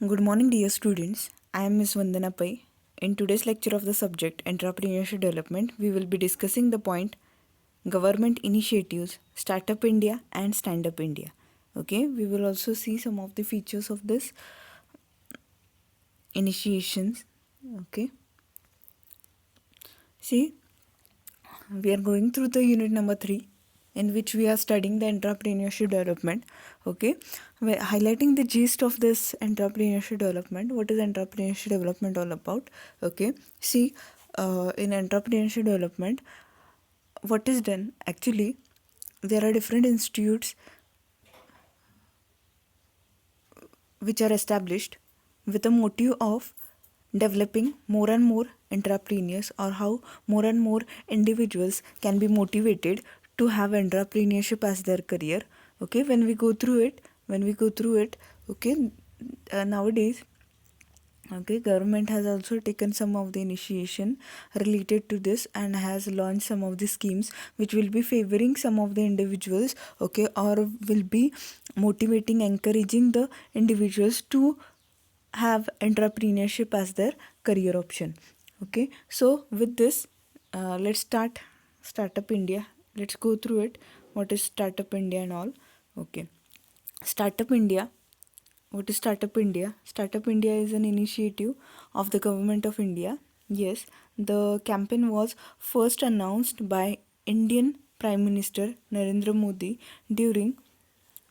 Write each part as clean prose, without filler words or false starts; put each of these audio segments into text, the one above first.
Good morning, dear students. I am Ms. Vandana Pai. In today's lecture of the subject Entrepreneurship Development, we will be discussing the point government initiatives, Startup India and Standup India. Okay, we will also see some of the features of this initiations. Okay, see, we are going through the unit number 3 in which we are studying the entrepreneurship development. Okay, we're highlighting the gist of this entrepreneurship development. What is entrepreneurship development all about? Okay, see, in entrepreneurship development, what is done actually, there are different institutes which are established with a motive of developing more and more entrepreneurs, or how more and more individuals can be motivated to have entrepreneurship as their career. Okay, when we go through it, okay, nowadays, okay, government has also taken some of the initiation related to this and has launched some of the schemes which will be favoring some of the individuals, okay, or will be motivating, encouraging the individuals to have entrepreneurship as their career option. Okay, so with this, let's start Startup India. Let's go through it. What is Startup India and all? Okay, Startup India. What is Startup India? Startup India is an initiative of the government of India. Yes, the campaign was first announced by Indian Prime Minister Narendra Modi during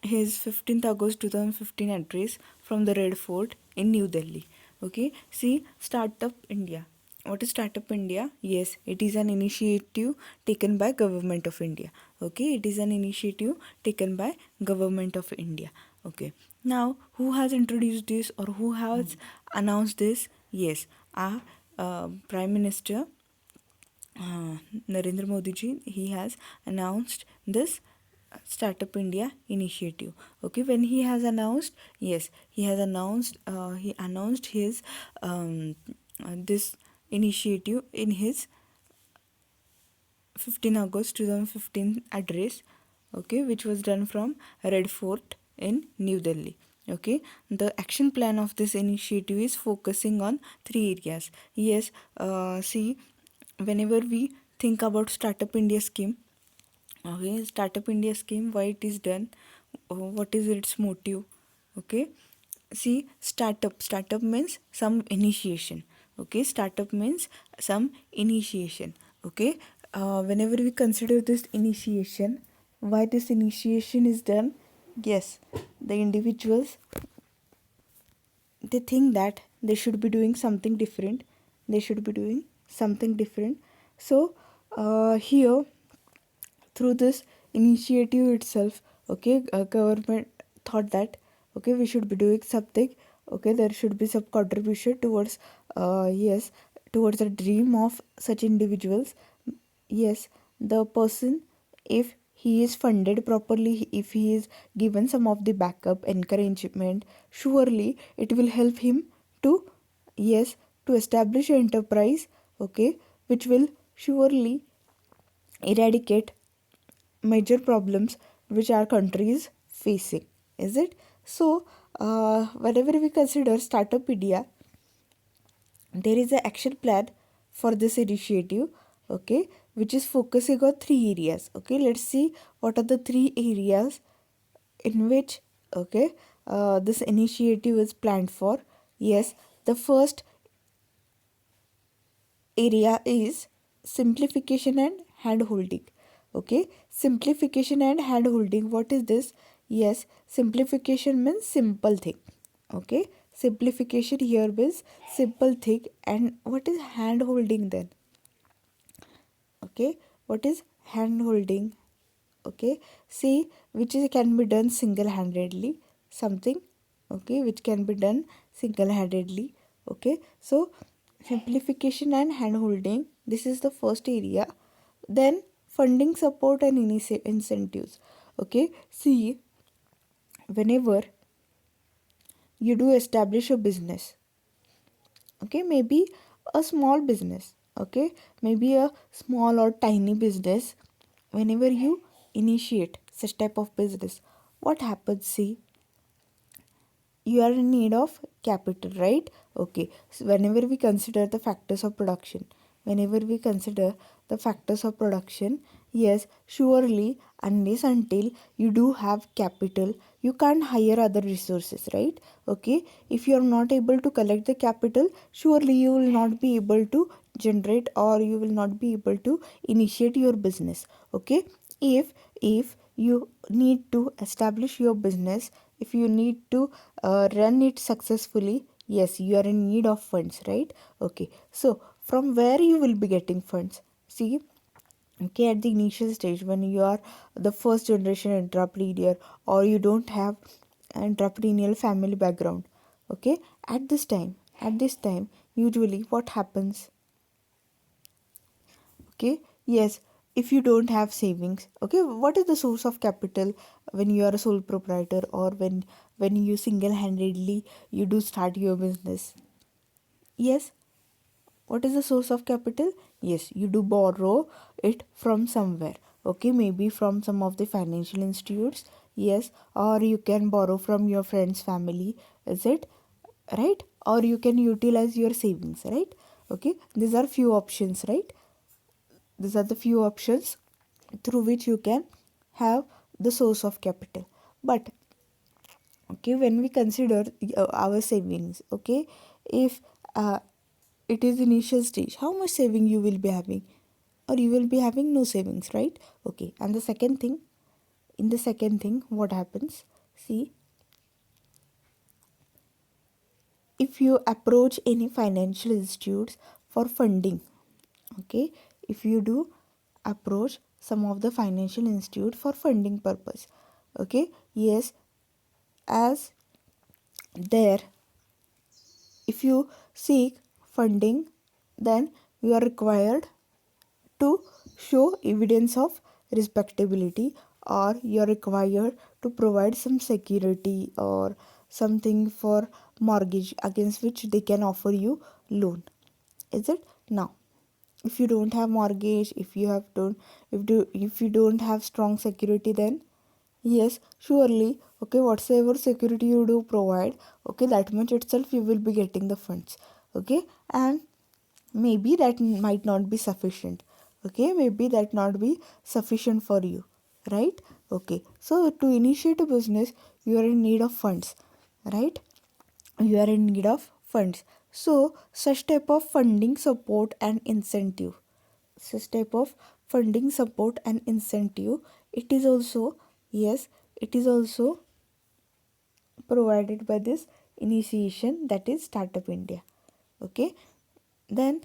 his 15th August 2015 address from the Red Fort in New Delhi. Okay, see, Startup India. What is Startup India? Yes, it is an initiative taken by Government of India. Okay, it is an initiative taken by Government of India. Okay, now who has introduced this or who has announced this? Yes, our Prime Minister Narendra Modi ji, he has announced this Startup India initiative. Okay, when he has announced, yes, he announced his this initiative in his 15 August 2015 address, okay, which was done from Red Fort in New Delhi. Okay, the action plan of this initiative is focusing on 3 areas. Yes, see, whenever we think about Startup India scheme, okay, Startup India scheme, why it is done, what is its motive? Okay, see, startup means some initiation. Okay, startup means some initiation. Okay, whenever we consider this initiation, why this initiation is done? Yes, the individuals, they think that they should be doing something different. So here, through this initiative itself, okay, government thought that, okay, we should be doing something. Okay, there should be some contribution towards, yes, towards the dream of such individuals. Yes, the person, if he is funded properly, if he is given some of the backup encouragement, surely it will help him to, yes, to establish an enterprise, okay, which will surely eradicate major problems which our country is facing. Is it so? Whenever we consider Startup India, there is an action plan for this initiative, okay, which is focusing on 3 areas. Okay, let's see what are the 3 areas in which, okay, this initiative is planned for. Yes, the first area is simplification and hand holding. Okay, simplification and hand holding, what is this? Yes, simplification means simple thing. Okay, simplification here means simple thing. And what is hand holding then? Okay, what is hand holding? Okay, see, which is can be done single handedly, something, okay, which can be done single handedly. Okay, so simplification and hand holding, this is the first area. Then funding, support and incentives. Okay, see, whenever you do establish a business, okay, maybe a small business, okay, maybe a small or tiny business, whenever you initiate such type of business, what happens? See, you are in need of capital, right? Okay, so whenever we consider the factors of production, whenever we consider the factors of production, yes, surely, unless until you do have capital, you can't hire other resources, right? Okay, if you are not able to collect the capital, surely you will not be able to generate, or you will not be able to initiate your business. Okay, if you need to establish your business, if you need to run it successfully, yes, you are in need of funds, right? Okay, so from where you will be getting funds? See, okay, at the initial stage, when you are the first generation entrepreneur, or you don't have entrepreneurial family background, okay, at this time usually what happens? Okay, yes, if you don't have savings, okay, what is the source of capital when you are a sole proprietor, or when you single-handedly you do start your business? Yes, what is the source of capital? Yes, you do borrow it from somewhere. Okay, maybe from some of the financial institutes. Yes, or you can borrow from your friends, family. Is it right? Or you can utilize your savings, right? Okay, these are few options, right? These are the few options through which you can have the source of capital. But okay, when we consider our savings, okay, if it is initial stage, how much saving you will be having? Or you will be having no savings, right? Okay, and the second thing, in the second thing, what happens? See, if you approach any financial institutes for funding, okay, if you do approach some of the financial institute for funding purpose, okay, yes, as there, if you seek funding, then you are required to show evidence of respectability, or you are required to provide some security or something for mortgage against which they can offer you loan. Is it? Now, if you don't have mortgage, if you don't have strong security, then yes, surely, okay, whatsoever security you do provide, okay, that much itself you will be getting the funds, okay, and maybe that might not be sufficient, okay, maybe that not be sufficient for you, right? Okay, so to initiate a business, you are in need of funds, right? You are in need of funds. So, such type of funding support and incentive, such type of funding support and incentive, it is also, yes, it is also provided by this initiation, that is Startup India. Okay, then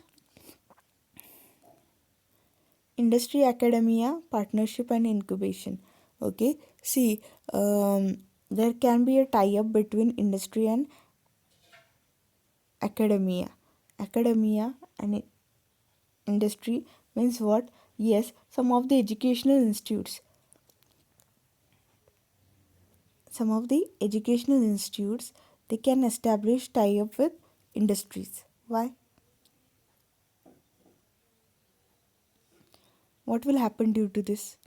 industry, academia, partnership and incubation. Okay, see, there can be a tie up between industry and academia. Academia and industry means what? Yes, some of the educational institutes, some of the educational institutes, they can establish tie up with industries. Why? What will happen due to this?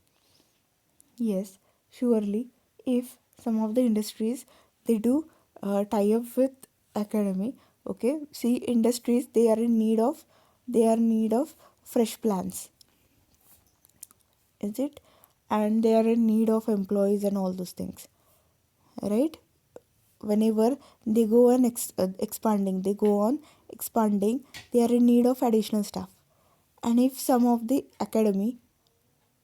Yes, surely, if some of the industries, they do tie up with academy, okay, see, industries, they are in need of fresh plans, is it? And they are in need of employees and all those things, right? Whenever they go on expanding, they go on expanding, they are in need of additional staff. And if some of the academy,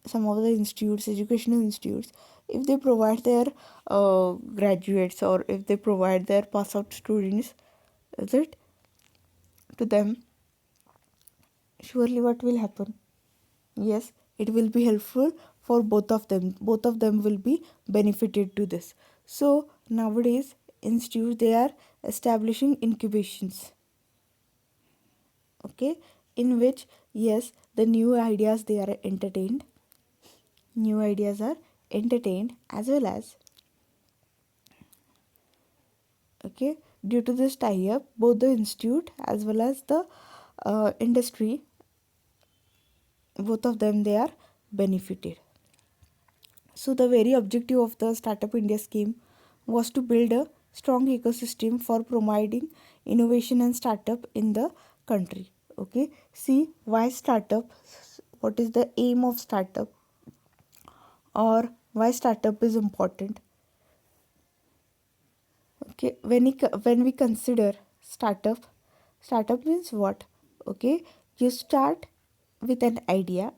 some of the institutes, educational institutes, if they provide their graduates, or if they provide their pass out students, is it, to them, surely what will happen? Yes, it will be helpful for both of them, both of them will be benefited to this. So nowadays institutes, they are establishing incubations, okay, in which, yes, the new ideas, they are entertained, new ideas are entertained, as well as, okay, due to this tie up, both the institute as well as the industry, both of them, they are benefited. So the very objective of the Startup India scheme was to build a strong ecosystem for promoting innovation and startup in the country. Okay, see why startup, what is the aim of startup, or why startup is important. Okay, when we consider startup, startup means what? Okay, you start with an idea,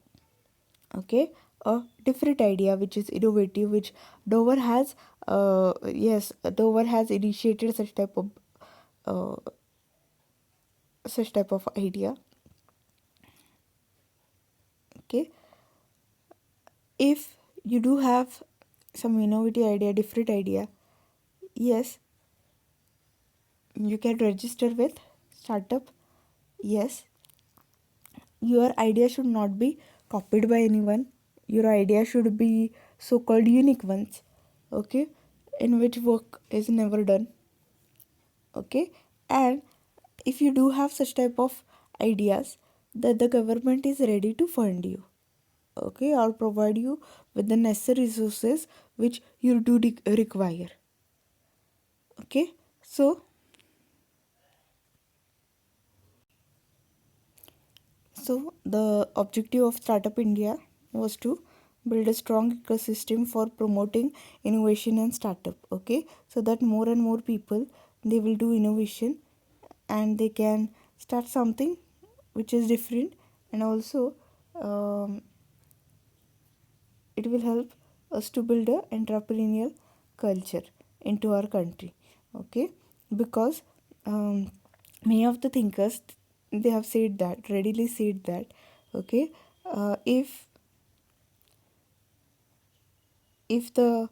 okay, a different idea which is innovative, which Dover has, yes, Dover has initiated uh, such type of idea. Okay, if you do have some innovative idea, different idea, yes, you can register with startup. Yes, your idea should not be copied by anyone. Your idea should be so called unique ones, okay, in which work is never done. Okay, and if you do have such type of ideas, that the government is ready to fund you, okay, or provide you with the necessary resources which you do require. Okay, so the objective of Startup India was to build a strong ecosystem for promoting innovation and startup. Okay, so that more and more people, they will do innovation and they can start something which is different, and also um, it will help us to build a entrepreneurial culture into our country. Okay, because many of the thinkers, they have said that, readily said that, okay, if the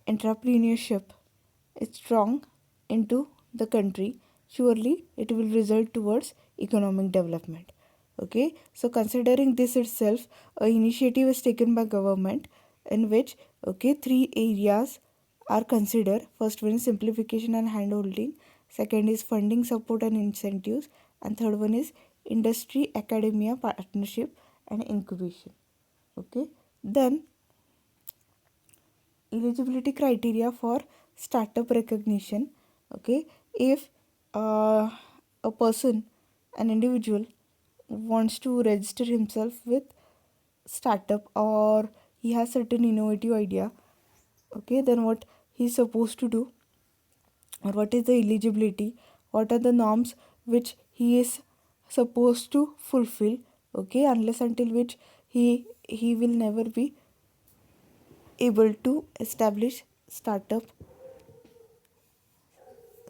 entrepreneurship is strong into the country, surely it will result towards economic development. Okay, so considering this itself, a initiative is taken by government in which, okay, three areas are considered. First one is simplification and handholding, second is funding, support and incentives, and third one is industry academia partnership and incubation. Okay, then eligibility criteria for startup recognition. Okay, if uh, a person, an individual, wants to register himself with startup, or he has certain innovative idea, okay, then what he's supposed to do, or what is the eligibility, what are the norms which he is supposed to fulfill, okay, unless until which he will never be able to establish startup.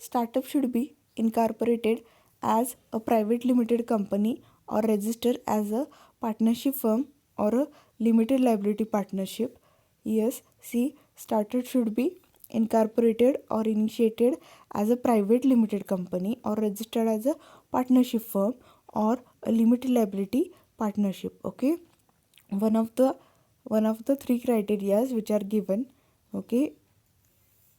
Startup should be incorporated as a private limited company or registered as a partnership firm or a limited liability partnership. Yes, see, startup should be incorporated or initiated as a private limited company or registered as a partnership firm or a limited liability partnership. Okay, one of the three criterias which are given, okay,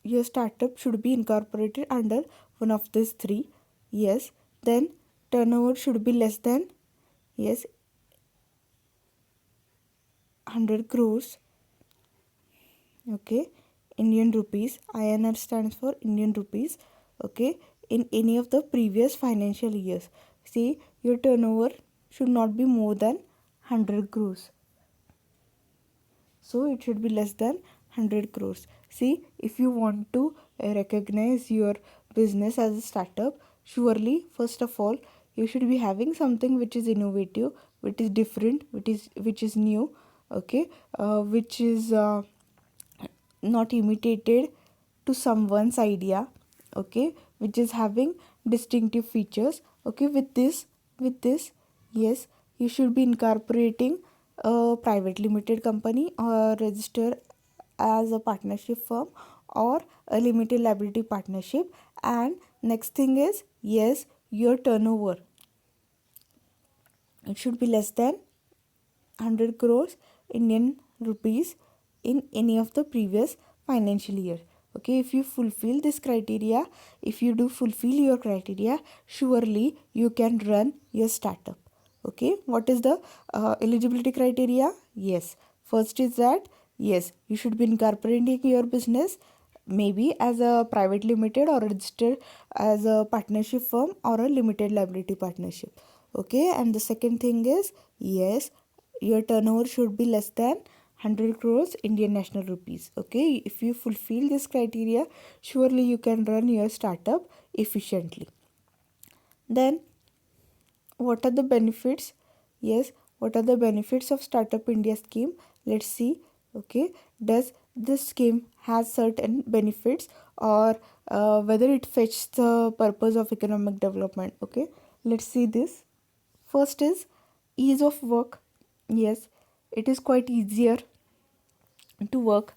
your startup should be incorporated under one of these three. Yes, then turnover should be less than, yes, 100 crores, okay, Indian rupees. INR stands for Indian rupees. Okay, in any of the previous financial years. See, your turnover should not be more than 100 crores, so it should be less than 100 crores. See, if you want to recognize your business as a startup, surely first of all you should be having something which is innovative, which is different, which is new, okay, which is not imitated to someone's idea, okay, which is having distinctive features. Okay, with this, yes, you should be incorporating a private limited company or register as a partnership firm or a limited liability partnership. And next thing is, yes, your turnover, it should be less than 100 crores Indian rupees in any of the previous financial year. Okay, if you fulfill this criteria, if you do fulfill your criteria, surely you can run your startup. Okay, what is the eligibility criteria? Yes, first is that Yes, you should be incorporating your business maybe as a private limited or registered as a partnership firm or a limited liability partnership. Okay, and the second thing is, yes, your turnover should be less than 100 crores Indian national rupees. Okay, if you fulfill this criteria, surely you can run your startup efficiently. Then what are the benefits? Yes, what are the benefits of Startup India scheme? Let's see. Okay, does this scheme has certain benefits, or whether it fetches the purpose of economic development? Okay, let's see this. First is ease of work. Yes, it is quite easier to work.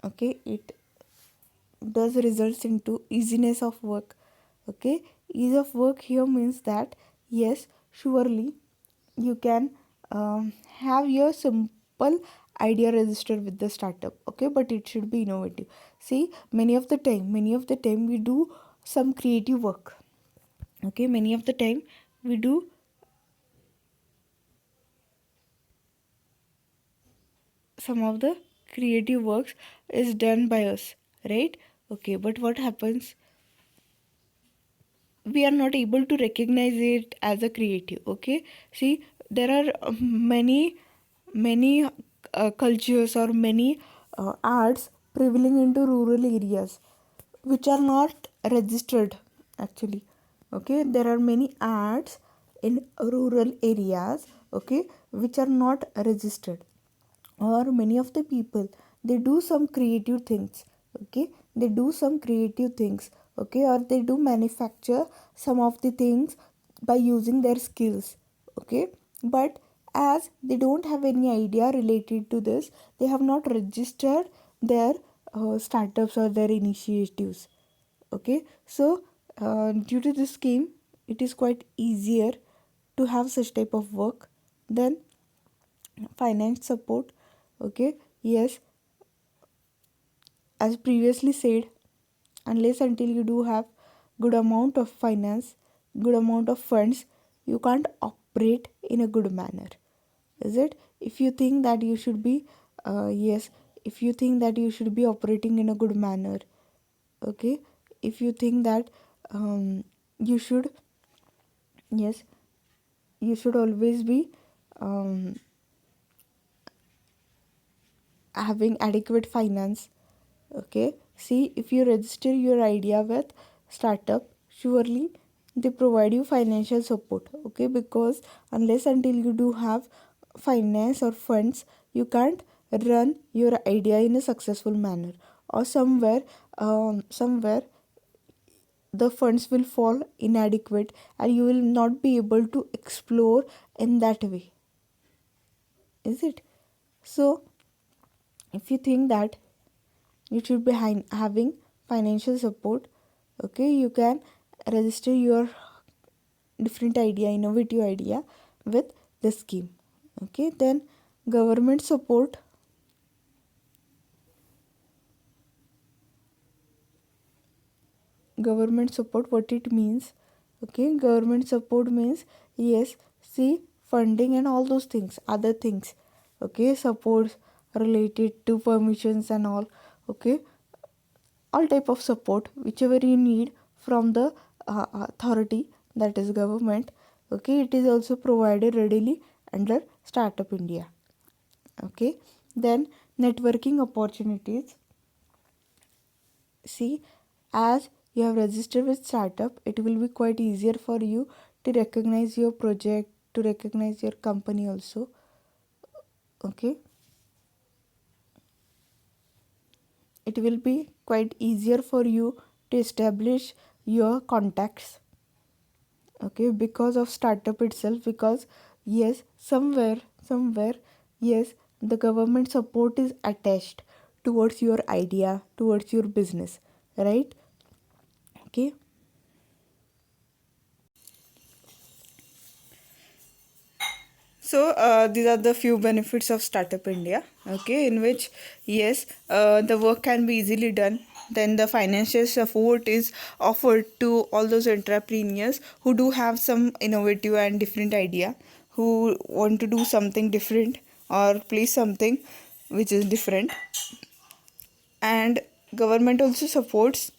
Okay, it does results into easiness of work. Okay, ease of work here means that, yes, surely you can have your simple idea registered with the startup. Okay, but it should be innovative. See, many of the time we do some creative work. Okay, many of the time we do some of the creative works is done by us, right? Okay, but what happens, we are not able to recognize it as a creative. Okay, see, there are many cultures or many arts prevailing into rural areas which are not registered actually. Okay, there are many arts in rural areas, okay, which are not registered, or many of the people, they do some creative things. Okay, they do some creative things. Okay, or they do manufacture some of the things by using their skills. Okay, but as they don't have any idea related to this, they have not registered their startups or their initiatives. Okay, so due to this scheme, it is quite easier to have such type of work. Then finance support. Okay, yes, as previously said, unless until you do have good amount of finance, good amount of funds, you can't operate in a good manner. Is it? If you think that you should be yes, if you think that you should be operating in a good manner, okay, if you think that you should, yes, you should always be um, having adequate finance. Okay, see, if you register your idea with startup, surely they provide you financial support. Okay, because unless until you do have finance or funds, you can't run your idea in a successful manner, or somewhere the funds will fall inadequate and you will not be able to explore in that way. Is it? So if you think that you should be having financial support, okay, you can register your different idea, innovative idea with the scheme. Okay, then government support. Government support, what it means? Okay, government support means, yes, see, funding and all those things, other things. Okay, support related to permissions and all. Okay, all type of support whichever you need from the authority, that is government. Okay, it is also provided readily under Startup India. Okay, then networking opportunities. See, as you have registered with startup, it will be quite easier for you to recognize your project, to recognize your company also. Okay, it will be quite easier for you to establish your contacts. Okay, because of startup itself, because yes, somewhere, yes, the government support is attached towards your idea, towards your business, right? Okay, so these are the few benefits of Startup India. Okay, in which, yes, the work can be easily done. Then the financial support is offered to all those entrepreneurs who do have some innovative and different idea, who want to do something different or place something which is different. And government also supports,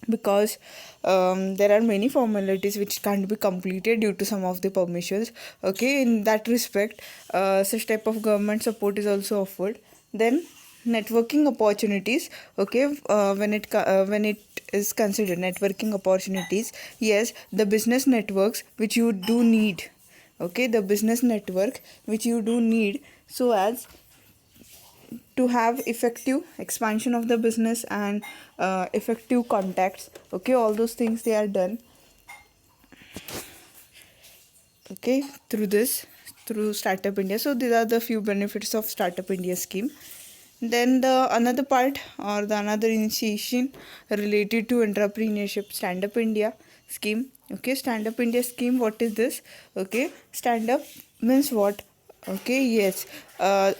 because there are many formalities which can't be completed due to some of the permissions. Okay, in that respect, such type of government support is also offered. Then networking opportunities. Okay, when it is considered networking opportunities, yes, the business networks which you do need. Okay, the business network which you do need, so as to have effective expansion of the business and effective contacts. Okay, all those things they are done, okay, through Startup India. So these are the few benefits of Startup India scheme. Then the another part, or the another initiation related to entrepreneurship, Stand Up India scheme. Okay, Stand Up India scheme, what is this? Okay, stand up means what? Okay, yes,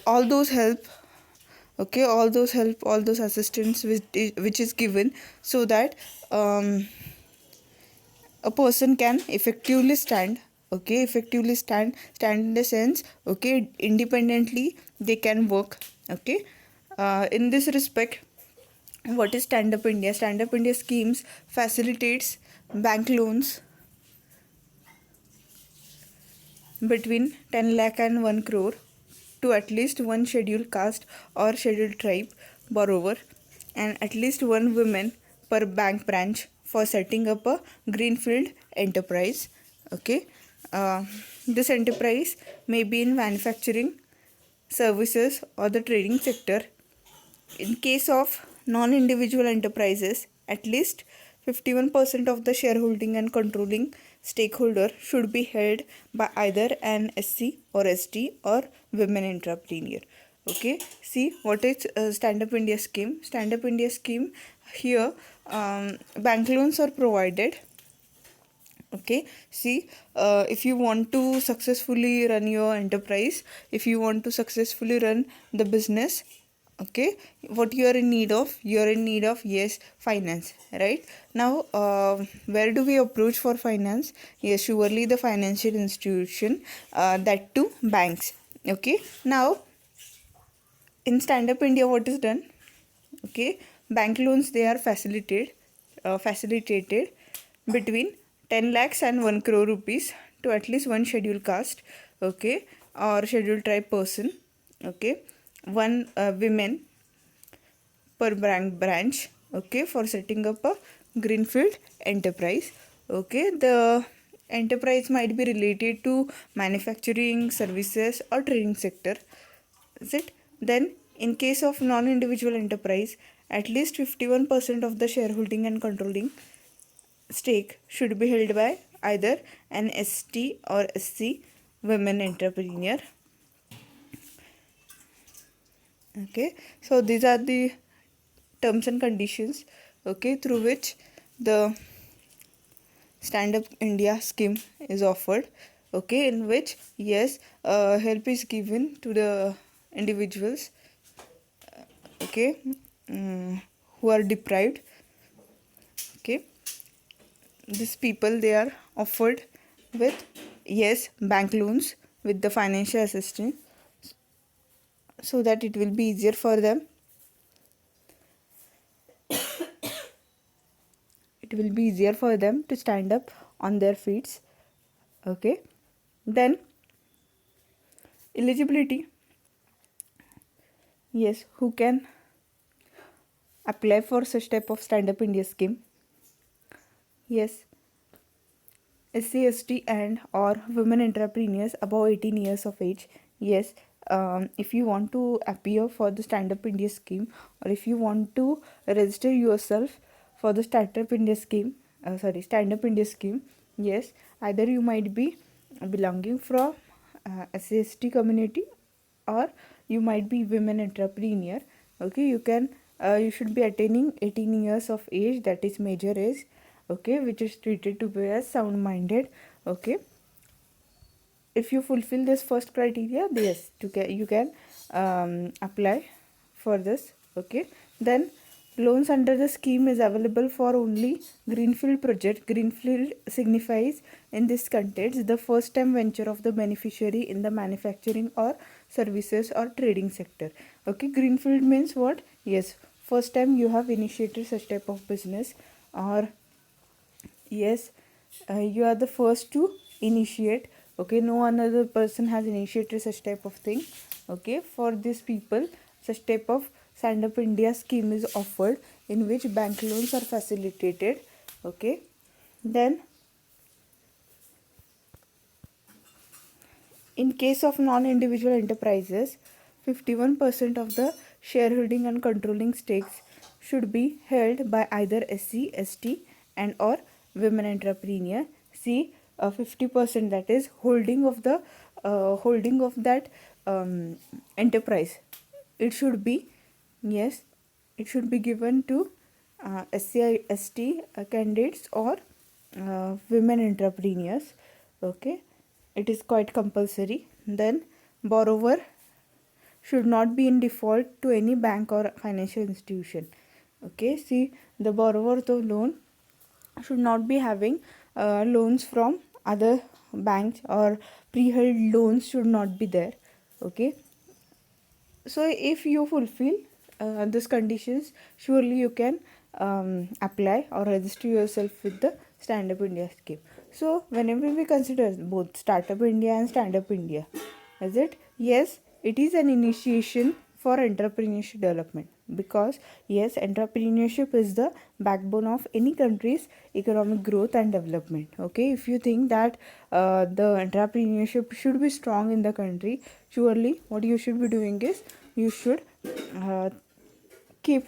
all those help. Okay, all those assistance which is given, so that a person can effectively stand. Okay, effectively stand in the sense, okay, independently they can work. Okay, in this respect, what is Stand Up India? Stand Up India schemes facilitates bank loans between 10 lakh and 1 crore to at least one scheduled caste or scheduled tribe borrower, and at least one woman per bank branch for setting up a greenfield enterprise. Okay, this enterprise may be in manufacturing, services, or the trading sector. In case of non-individual enterprises, at least 51% of the shareholding and controlling stakeholder should be held by either an SC or ST or women entrepreneur. Okay, see what is Stand Up India scheme. Stand Up India scheme, here bank loans are provided. Okay, see, if you want to successfully run your enterprise, if you want to successfully run the business, okay, what you are in need of? You are in need of, yes, finance, right? Now, where do we approach for finance? Yes, surely the financial institution, that too banks. Okay, now in Stand Up India, what is done? Okay, bank loans, they are facilitated between 10 lakhs and 1 crore rupees to at least one scheduled caste, okay, or scheduled tribe person. Okay, one women per branch, okay, for setting up a greenfield enterprise. Okay, the enterprise might be related to manufacturing, services, or trading sector. Is it? Then in case of non-individual enterprise, at least 51% of the shareholding and controlling stake should be held by either an ST or SC women entrepreneur. Okay, so these are the terms and conditions, okay, through which the Stand Up India scheme is offered. Okay, in which, yes, help is given to the individuals, okay, who are deprived. Okay, these people, they are offered with, yes, bank loans with the financial assistance, so that it will be easier for them. It will be easier for them to stand up on their feet. Okay, then eligibility, yes, who can apply for such type of Stand Up India scheme? Yes, SC, ST and or women entrepreneurs above 18 years of age. Yes, if you want to appear for the Stand Up India scheme, or if you want to register yourself for the Startup India scheme, Stand Up India scheme, yes, either you might be belonging from SC, ST community, or you might be women entrepreneur. Okay, you should be attaining 18 years of age, that is major age. Okay, which is treated to be as sound minded. Okay, if you fulfill this first criteria, yes, you can apply for this. Okay, then Loans under the scheme is available for only greenfield project. Greenfield signifies in this context the first time venture of the beneficiary in the manufacturing or services or trading sector. Okay, greenfield means what? Yes, first time you have initiated such type of business, or yes, you are the first to initiate. Okay, no another person has initiated such type of thing. Okay, for these people such type of Stand-up India scheme is offered, in which bank loans are facilitated. Okay, then in case of non-individual enterprises, 51% of the shareholding and controlling stakes should be held by either SC, ST and or women entrepreneur. See, 50%, that is holding of that enterprise. It should be, yes, it should be given to SC, ST candidates or women entrepreneurs. Okay, it is quite compulsory. Then borrower should not be in default to any bank or financial institution. Okay, see, the borrower of the loan should not be having loans from other banks, or pre-held loans should not be there. Okay, so if you fulfill these conditions, surely you can apply or register yourself with the Stand-up India scheme. So whenever we consider both Startup India and Stand-up India, is it? Yes, it is an initiation for entrepreneurship development, because yes, entrepreneurship is the backbone of any country's economic growth and development. Okay, if you think that the entrepreneurship should be strong in the country, surely what you should be doing is you should keep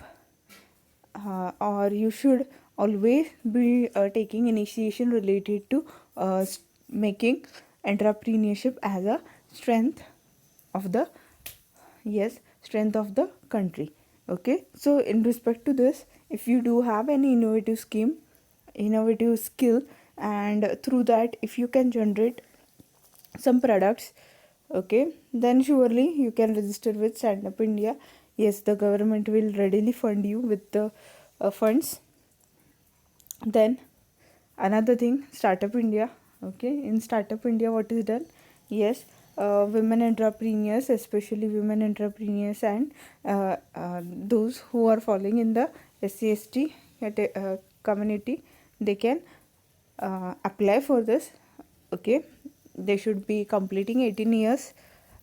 or you should always be taking initiation related to making entrepreneurship as a strength of the, yes, strength of the country. Okay, so in respect to this, if you do have any innovative scheme, innovative skill, and through that if you can generate some products, okay, then surely you can register with Stand-up India. Yes, the government will readily fund you with the funds. Then another thing, Startup India. Okay, in Startup India what is done? Yes, women entrepreneurs, especially women entrepreneurs, and those who are falling in the SC/ST community, they can apply for this. Okay, they should be completing 18 years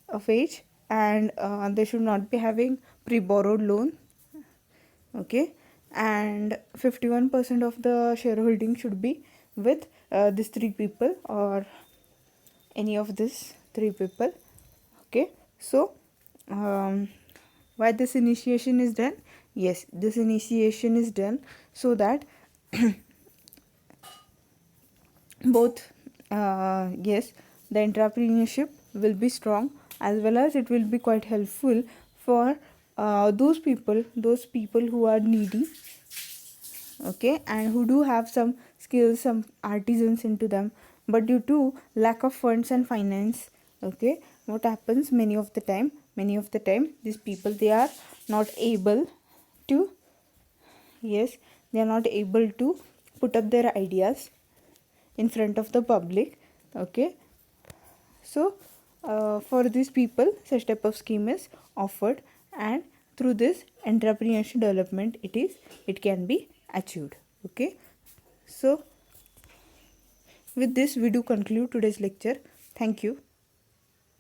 of age, and they should not be having pre-borrowed loan. Okay, and 51% of the shareholding should be with these three people, or any of these three people. Okay, so why this initiation is done? Yes, this initiation is done so that both yes, the entrepreneurship will be strong, as well as it will be quite helpful for those people who are needy. Okay, and who do have some skills, some artisans into them, but due to lack of funds and finance, okay, what happens many of the time, these people, they are not able to, yes, they are not able to put up their ideas in front of the public. Okay, so for these people such type of scheme is offered, and through this entrepreneurship development, it can be achieved. Okay, so with this we do conclude today's lecture. Thank you.